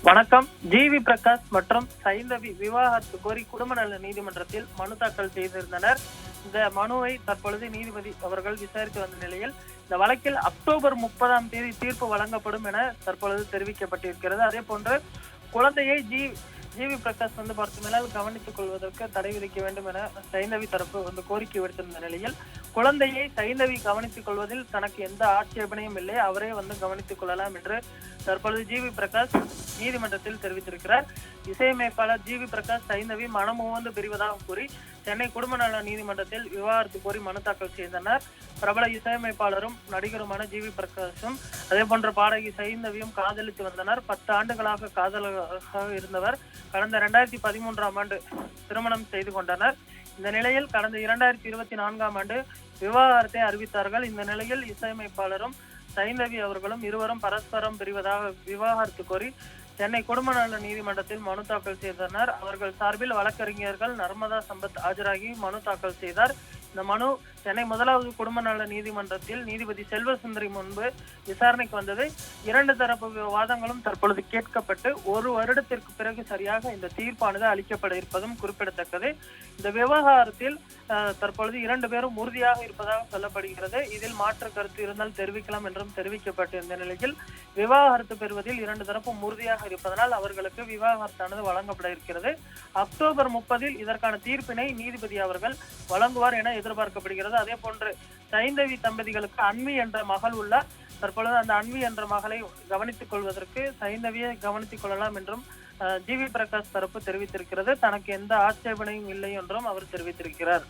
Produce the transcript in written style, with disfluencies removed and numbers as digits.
வணக்கம். ஜிவி பிரகாஷ் மற்றும் சைந்தவி விவாகரத்து கோரி குடும்ப நல நீதிமன்றத்தில் மனு தாக்கல் செய்திருந்தனர். இந்த மனுவை தற்பொழுது நீதிபதி அவர்கள் விசாரித்து வந்த நிலையில் இந்த வழக்கில் அக்டோபர் 30ஆம் தேதி தீர்ப்பு வழங்கப்படும் என தற்பொழுது தெரிவிக்கப்பட்டிருக்கிறது. அதே போன்று குழந்தையை ஜிவி பிரகாஷ் பார்த்தீங்கன்னால் கவனித்துக் கொள்வதற்கு தடை விதிக்க வேண்டும் என சைந்தவி தரப்பு கோரிக்கை விடுத்திருந்த நிலையில் குழந்தையை சைந்தவி கவனித்துக் கொள்வதில் தனக்கு எந்த ஆட்சேபனையும் இல்லை, அவரே கவனித்துக் கொள்ளலாம் என்று தற்பொழுது ஜிவி பிரகாஷ் நீதிமன்றத்தில் தெரிவித்திருக்கிறார். இசையமைப்பாளர் ஜிவி பிரகாஷ் சைந்தவி மனமுவந்து பிரிவதாக கூறி சென்னை குடும்ப நல நீதிமன்றத்தில் விவாகரத்து கோரி மனு தாக்கல் செய்தனர். பிரபல இசையமைப்பாளரும் நடிகருமான ஜிவி பிரகாஷும் அதே போன்ற பாடகி சைந்தவியும் காதலித்து வந்தனர். 10 ஆண்டுகளாக காதலாக இருந்தவர் கடந்த 2013ஆம் ஆண்டு திருமணம் செய்து கொண்டனர். இந்த நிலையில் கடந்த 2024ஆம் ஆண்டு விவாகரத்தை அறிவித்தார்கள். இந்த நிலையில் இசையமைப்பாளரும் சைந்தவி அவர்களும் இருவரும் பரஸ்பரம் பிரிவதாக விவாகரத்து கோரி சென்னை குடும்ப நல நீதிமன்றத்தில் மனு தாக்கல் செய்தனர். அவர்கள் சார்பில் வழக்கறிஞர்கள் நர்மதா சம்பத் ஆஜராகி மனு தாக்கல் செய்தார். இந்த மனு சென்னை 1வது குடும்ப நல நீதிமன்றத்தில் நீதிபதி செல்வசுந்தரி முன்பு விசாரணைக்கு வந்தது. 2 தரப்பு வாதங்களும் தற்பொழுது கேட்கப்பட்டு 1 வருடத்திற்கு பிறகு சரியாக இந்த தீர்ப்பானது அளிக்கப்பட இருப்பதும் குறிப்பிடத்தக்கது. இந்த விவகாரத்தில் தற்பொழுது 2 பேரும் உறுதியாக இருப்பதாக சொல்லப்படுகிறது. இதில் மாற்று கருத்து இருந்தால் தெரிவிக்கலாம் என்றும் தெரிவிக்கப்பட்டிருந்த நிலையில் விவாகரத்து பெறுவதில் 2 தரப்பும் உறுதியாக இருப்பதனால் அவர்களுக்கு விவாகரத்தானது வழங்கப்பட இருக்கிறது. அக்டோபர் 30இல் இதற்கான தீர்ப்பினை நீதிபதி அவர்கள் வழங்குவார் என எதிர்பார்க்கப்படுகிறது. அதே போன்று சைந்தவி தம்பதிகளுக்கு அன்வி என்ற மகள் உள்ளார். தற்பொழுது அந்த அன்வி என்ற மகளை கவனித்துக் கொள்வதற்கு சைந்தவியை கவனித்துக் கொள்ளலாம் என்றும் ஜிவி பிரகாஷ் தரப்பு தெரிவித்திருக்கிறது. தனக்கு எந்த ஆட்சேபனையும் இல்லை என்றும் அவர் தெரிவித்திருக்கிறார்.